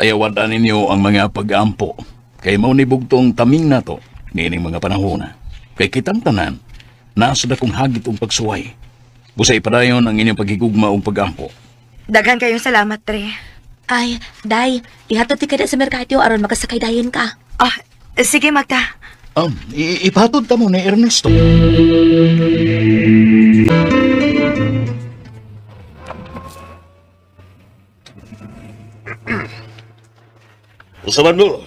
Ayawan ninyo ang mga pag-ampo. Kay mao ni bugtong taming nato niining mga panahon. Kay kitang tanan, nasa dakong hagit ong pagsuway. Busay padayon ang inyong paghigugma ong pag-ampo. Daghan kayong salamat, Dre. Ay, day, ihatod ti kada sa merkado aron makasakay dayon ka. Ah, sige, Magda. Ipatod ta mo ni Ernesto. Usaban mo,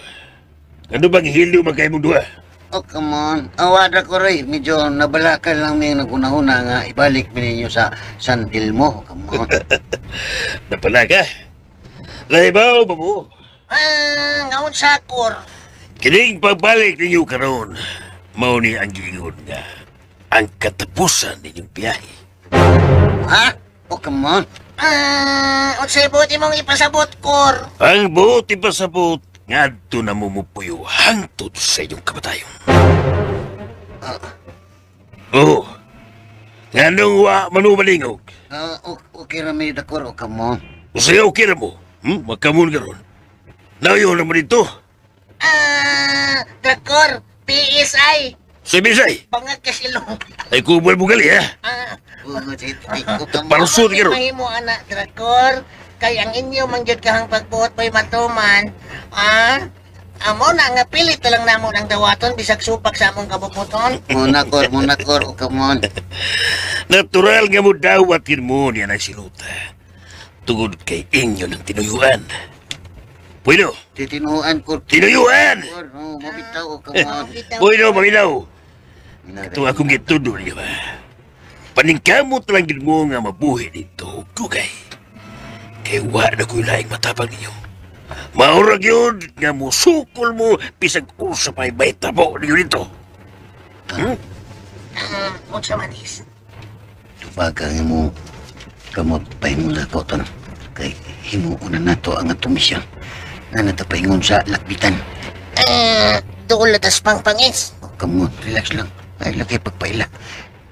ano bang hiliw magkay mong duha? Oh, come on. Awada ko rin. Medyo nabalakan lang may naguna-una nga ibalik mo ninyo sa San Telmo. Come on. Napala ka? Lahibaw ba mo? Ngaon sakor. Kining pagbalik ninyo karon, mao ni ang giingon nga ang katapusan ninyong biyahe. Ha? Oh, come on. Unsay buti mong ipasabot, Kor? Ang buti pasabot nga adto na mumupuyo hangtod sa inyong kamatayon. Oo. Nga nung manumalingog. Okay ra may dakor. Oh, come on. O sa'yo, okay na mo. Magkamon ka ron. Nayo naman dito. Dakor, PSI. Sa Bisay. Bangag kasilong. Ay kubal mo gali, ha? Palusot ka ron. Mahimo, anak, Drakor. Kay ang inyo mangyod kahang pagbuot mo'y matuman. Amo na nga pilit na lang namo ng dawaton bisag supak sa among kabuputon. Munakor. Oh, come on. Natural nga mo dawatin mo niya na siluta. Tugod kay inyo ng tinuyuan. Pwede. Titinuan ko. Tinuyuan! Oh, mabitaw. Oh, come on. Pwede, maminaw. Ito akong gitudo niya ba? Paningkamot lang din mo nga mabuhi dito, dugay. Kaya wala na ko'y laing matapang ninyo. Maurag yun nga mo sukol mo pisag usa pa'y baitabo ninyo dito. Unsa manis? Tubagang mo kamot pa yung lakoton. Kay himuuna na to ang atong misyon. Na natapahingon sa lakbitan. Dulatas pang pangis. Oh, come on, relax lang. Ay, laki pagpaila.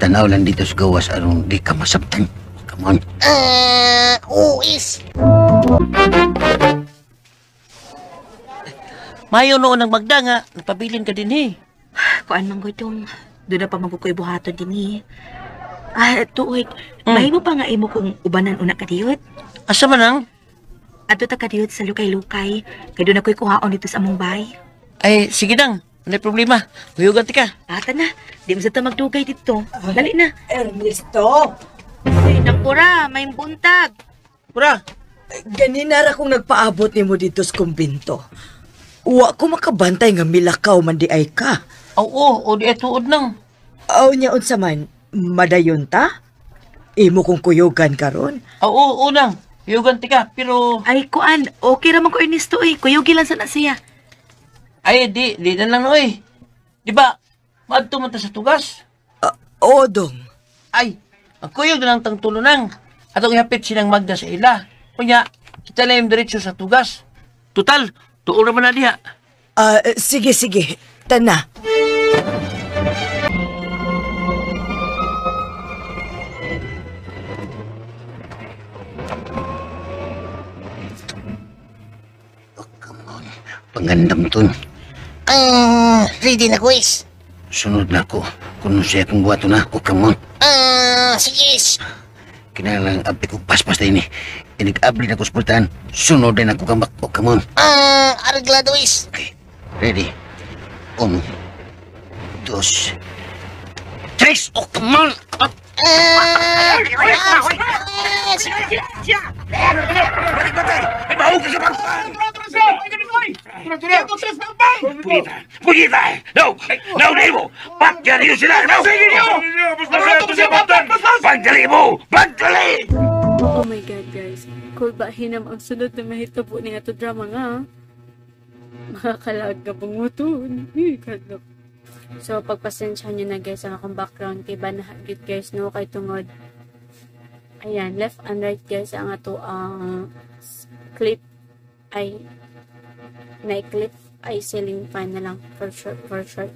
Tanaw lang dito sa gawas aron di ka masabtan. Come on. Uis. Mayo noon ang Magda nga, nagpabilin ka din eh. Kuan man gudong, doon na pa magukoy buhato din tuoy, mahimo pa nga imo kung ubanan una kadiyot. Asa man ang? Ato ta kadiyot sa lukay-lukay, kay doon ako'y kuhaon dito sa among bay. Ay, sige dang, may problema. Huyugan ti ka. Ata na, di mo sa ta magdugay dito. Dali na. Ernesto! Ay, nakura, may buntag. Pura, Ganina ra kong nagpaabot ni mo dito sa kumbinto. Wa ko makabantay nga milakaw man di ay ka. oo, o di ay tuod nang. Aw niya unsa man, madayon ta? Imo kong kuyugan karon. Oo, unang. Huyugan ti ka, pero... Ay, kuan, okay raman ko Ernesto kuyugi lang sana siya. Ay, di na lang oy. Di ba, maadto man ta sa tugas. Odong. Ay, ang kuyog na lang tang tulunang. Atong ihapit silang Magda sa ila. Kunya, kita na yung diretso sa tugas. Total, tuon naman na diha. Sige. Tana. Oh, come on. Pangandam ton. Ready na, Kuis. Sunod na ako. Kung siya kong buhato na. Oh, come on. Sige. Kinalang abdi ko paspas na ini. Inig-abli na ko sa pultahan. Sunod din ako kambak. Oh, come on. Arreglado, is. Okay. Ready? 1, 2, 3. Oh, come on. Oh. May baho ka sa pagkuhan! Pugita! Pugita! No! No, Nemo! Pagdali mo sila! No! Sige niyo! Pagdali mo! Pagdali! Oh my God, guys. Kung ba hinam ang sunod na mahitabo ni ato drama nga, makakalag ka pang muton. So, pagpasensya nyo na guys ang akong background kay banahagit guys, no, kay tungod. Ayan, left and right guys, ang ato ang clip ay na-clip ay ceiling fan na lang for short.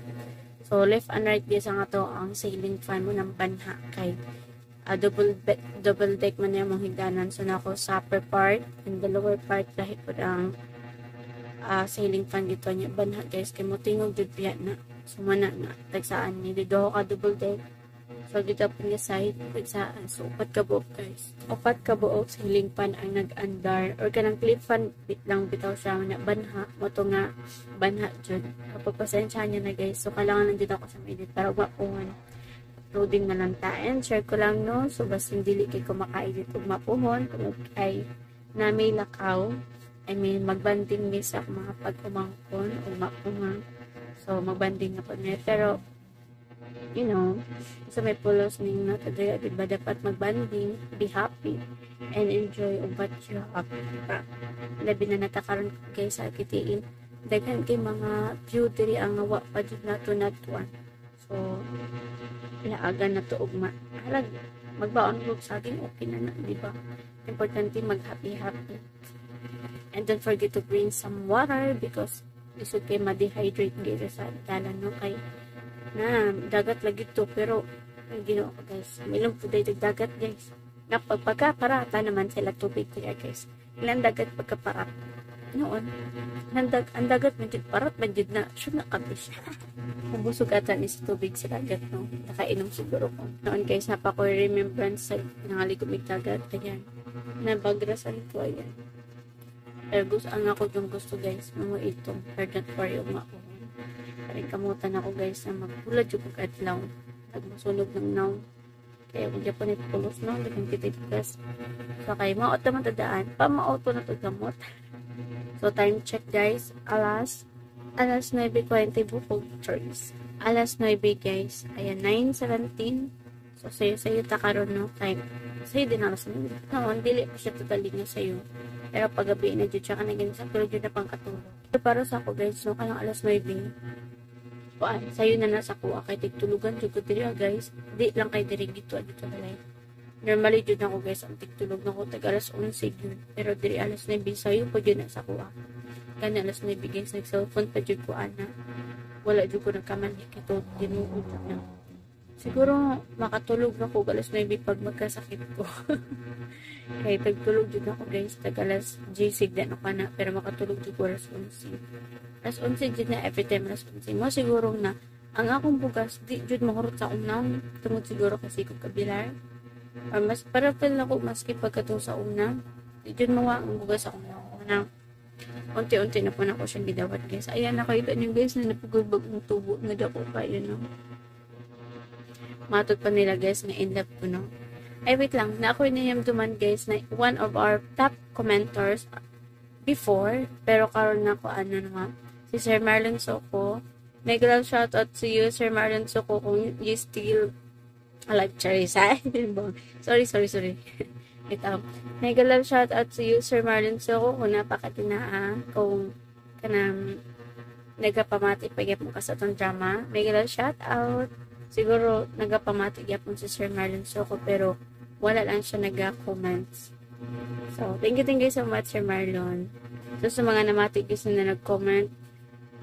So, left and right guys, ang ato ang ceiling fan mo ng banha kay double deck man yung mong higdanan. So, na ako sa upper part and the lower part dahil po ang ceiling fan dito niya banha guys kay mo tingog jud piya na sumana na tagsaan ni dito ka double deck. So dito po niya side tagsaan, so upat ka buok guys, upat ka buok ceiling fan ang nag-andar or kanang clip fan lang bitaw siya na banha mo to nga banha jud. Kapag pasensya niya na guys, so kailangan nandito ako sa edit para mapuhon loading na lang ta and share ko lang no, so basta dili kay kumakaedit ug mapuhon kung ay na may lakaw. I mean, magbanding mi sa mga pag-umangkon o makumang. So, magbanding na po niya. Pero, you know, so may pulos ning natadaya, diba? Dapat magbanding, be happy, and enjoy what you have. Diba? Labi na natakaroon guys sa kitiin. Daghan kay mga view diri ang awa pa dyan nato natuan. So, ilaagan na to ugma. Halag, magbaon ko sa akin, okay na na, diba? Importante mag-happy-happy. And don't forget to bring some water because isod kay ma-dehydrate guys sa dalan no kay na dagat lagi to pero ginawa ko guys milong po dahil dagat guys na pagpagkaparata naman sila tubig kaya guys ilang dagat pagkaparat noon ang dagat medyo parat medyo na sure na kabis nabusog ata ni sa tubig sa dagat no nakainom siguro ko noon guys napako remembrance sa nangaligumig dagat ayan nabagrasan ko ayan. Pero gusto, ang ako yung gusto guys, mga itong pardon for yung ako. Parang kamutan ako guys na magpulad yung adlaw. Nagmasunog ng naw. Kaya kung Japan ito pulos no, hindi kita ikas. So kaya maot naman tadaan, pamauto na ito gamot. So time check guys, alas 9:20 bukog church. Alas 9 guys, ayan 9:17. So sayo takaroon no, time. Sayo din alas 9. No, dili pa siya totally nga sayo. Pero paggabi na dyan siya ka naging sa tulog yun na pang katulog. So, para sa ako guys, no, kanang alas 9. Sayo na nasa kuha kay tigtulugan dyan ko diri guys. Di lang kay diri dito balay. Normally dyan ako guys, ang tigtulog na ko tag alas 11 yun. Pero diri alas 9, sayo po dyan na sa kuha. Kanya alas 9 guys, nag-cellphone pa dyan ko ana. Wala dyan ko nagkamali kito, dinuod na. Siguro makatulog na ko alas 9 pag magkasakit ko. Kaya tagtulog dyan ako guys, tag alas G-sig din ako na, pero makatulog dyan ko alas 11. Alas 11 dyan na every time alas 11. Mo siguro na, ang akong bugas, di dyan mahurot sa unang, tungod siguro kasi ko kabilar. Or mas, para pala ako maski pagkatong sa unang, di dyan mawa ang bugas sa unang. Unti-unti na po na ako siyang gidawat guys. Ayan, nakita niyo guys na napagulbag ng tubo na dako pa yun no. Matod pa nila guys na in love ko no. Ay, wait lang. Na ako iniyamduman guys na one of our top commenters before. Pero karon na ako ano naman. Si Sir Marlon Soko. Mega love shoutout to you, Sir Marlon Soko, kung you still alive. Charissa. sorry. Ito. Mega love shoutout to you, Sir Marlon Soko, kung napakatinaa. Kung kanang nagapamati pagyap mo ka sa itong drama. Mega love shoutout. Siguro nagapamati gyapon si Sir Marlon Soko pero wala lang siya nag-comments. So, thank you so much, Sir Marlon. So, sa mga namati guys na nag-comment,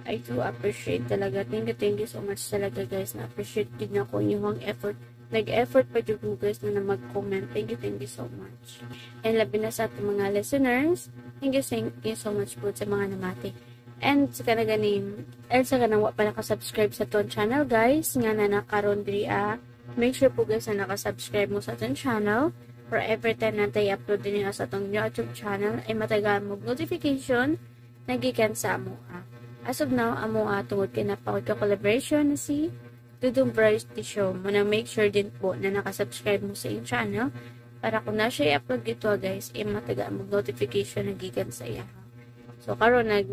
I do appreciate talaga. Thank you so much talaga guys. Na-appreciate din ako yung effort. Nag-effort pa dyan guys na mag-comment. Thank you so much. And labi na sa ating mga listeners, thank you so much po sa mga namati. And sa kanaganim, sa kanang wa pa nakasubscribe sa ton channel guys, nga na nakaroon diri make sure po guys na nakasubscribe mo sa ton channel for every time na tayo upload din sa tong YouTube channel ay matagaan mo notification nagikan sa amo. As of now, amo tungod kay napakot ka collaboration na si Dudong Variety Show. Muna make sure din po na nakasubscribe mo sa yung channel para kung na siya i-upload dito guys, ay matagaan mo notification nagikan sa iya. So karon nag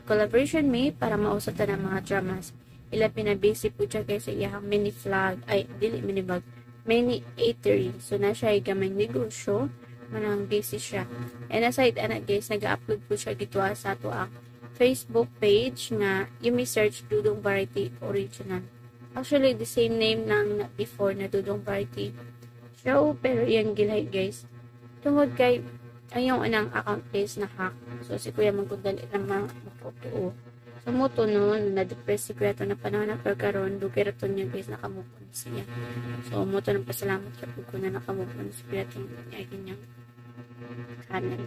collaboration me para mausat na ng mga dramas. Ila pinabisi po siya guys sa iyang mini vlog, ay dili mini vlog, mini eatery. So na siya gamay negosyo, manang busy siya. And aside ana guys, nag-upload po siya dito sa ato ang Facebook page nga you may search Dudong Variety Original. Actually the same name nang before na Dudong Variety Show, pero iyang gilay guys. Tungod kay ayong anang account guys na hack. So si Kuya magkudali ng mga maputuo. So mo to noon, na-depress si Kuya to na panahon na pagkaroon, dugay rato niya guys, nakamupon siya. So mo to ng pasalamat siya po na nakamupon si Kuya to niya niyang channel.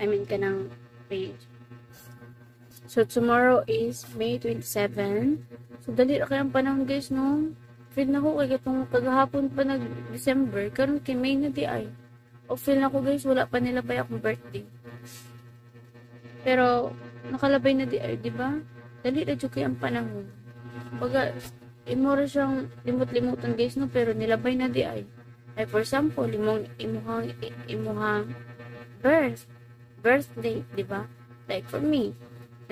I mean kanang page. So tomorrow is May 27. So dali ra kayang panahon guys no. Feel na ko kay itong kagahapon pa nag-December, karon kay May na di ay. O feel na ko guys, wala pa nila ba akong birthday. Pero nakalabay na di ay, di ba? Dali na kay ang panahon. Baga, imora siyang limot-limutan guys no, pero nilabay na di ay. Like for example, imuhang birthday, di ba? Like for me,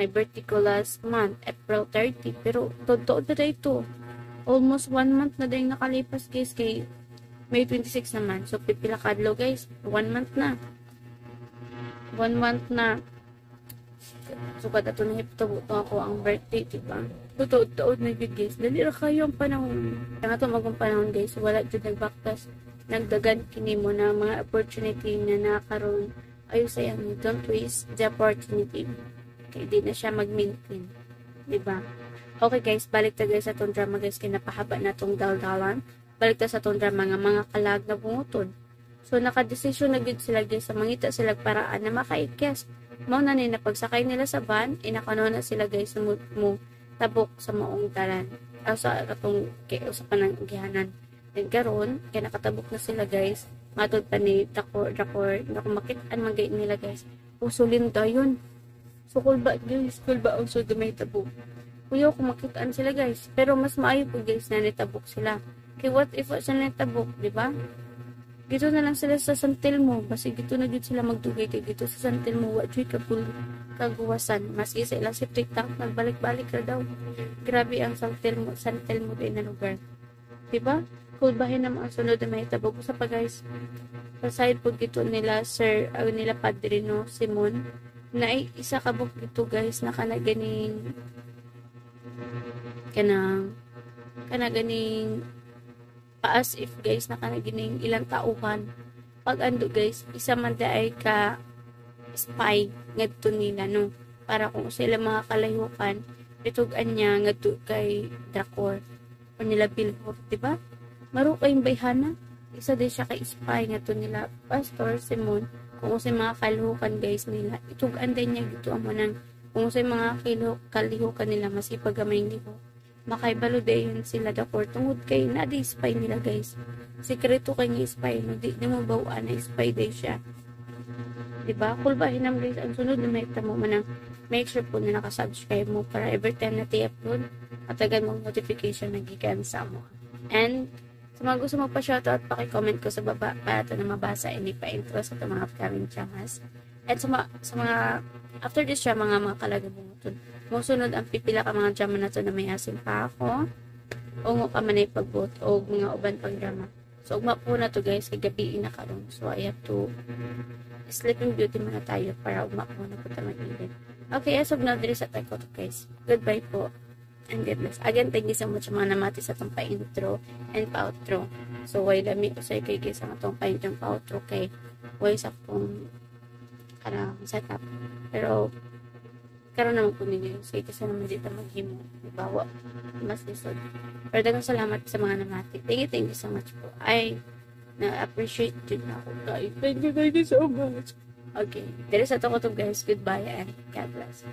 my birthday ko last month, April 30, pero totoo na ito. Almost 1 month na dahil nakalipas guys kay May 26 naman. So pipila kadlaw guys, 1 month na. 1 month na. So kada to nahiptabo ako ang birthday, diba? Totoo na yun guys. Dali ra kayo ang panahon. Kaya ito magong panahon guys, wala dyan nagbaktas. Nagdagan kini mo na mga opportunity na nakaroon. Ayun sayang, don't waste the opportunity. Kaya di na siya mag-maintain. Diba? Okay guys, balik ta guys sa itong drama guys. Kinapahaba na itong daldalan. Balik ta sa itong drama nga mga kalag na bunguton. So nakadesisyon na gud sila guys sa mangita sila paraan na makaikyas. Mao na ni na pagsakay nila sa van, inakano na sila guys mo tabok sa maong dalan. O sa katong usapan ng gihanan. Then karon, kaya nakatabok na sila guys. Matod pa ni Dakor, nakumakitaan magay nila guys. Usulin dayon. So kulba guys, kulba also gamay tabok. Kuya ko makitaan sila guys. Pero mas maayo po guys na nitabok sila. Kaya what if sa nitabok, di ba? Gito na lang sila sa Santil mo. Basi gito na gito sila magdugay kay gito sa Santil mo. Wadyoy kaguwasan. Maski sa ilang septic tank, nagbalik-balik na daw. Grabe ang Santil mo din na lugar. Diba? Kulbahin naman ang sunod na may tabog sa pa guys. Sa side po gito nila, sir, nila Padre no, Simon, na isa kabok gito guys, na kanaganing paas if guys nakanagining ilang tauhan pag ando guys isa man ay ka spy ngadto nila no para kung sila mga kalayukan bitugan niya ngadto kay Dracor o nila Bilhor, diba? Maro kayong bayhana isa din siya kay spy ngadto nila Pastor Simon kung sa mga kalayukan guys nila itugan din niya gito amo nang kung sa mga kalihukan nila masipag gamay liho makaibalo dayon sila Dakor tungod kay na-spy nila guys. Sekreto kay nga spy no di mo bawaan na spy day siya. Diba? Kulbahin naman guys ang sunod na may tamo manang make sure po na nakasubscribe mo para every time na i-upload matagan mong notification na gikan sa mo. And sa mga gusto magpa-shoutout paki-comment ko sa baba para ito na mabasa and ipa-intro sa mga upcoming chamas. At sa mga after this siya mga kalagabunguton. Musunod ang pipila ka mga drama na to na may asim pa ako. O ka man ay pagbot o mga uban pang drama. So ugma po na to guys kay gabi na karon. So I have to sleeping beauty muna tayo para ugma po na po tayo mag-ilin. Okay, as of now there is a tayo guys. Goodbye po. And God bless. Again, thank you so much mga namati sa itong pa-intro and pa-outro. So, why lami ko sa'yo kay guys ang itong pa-intro and pa-outro kay way sa kong setup. Pero, karoon naman po ninyo. So, ito sa naman dito maghimo. Ibawa. Mas lisod. Pero dagang salamat sa mga namati. Thank you so much po. I na-appreciate din ako guys. Thank you so much. Okay. There is a to guys. Goodbye and God bless.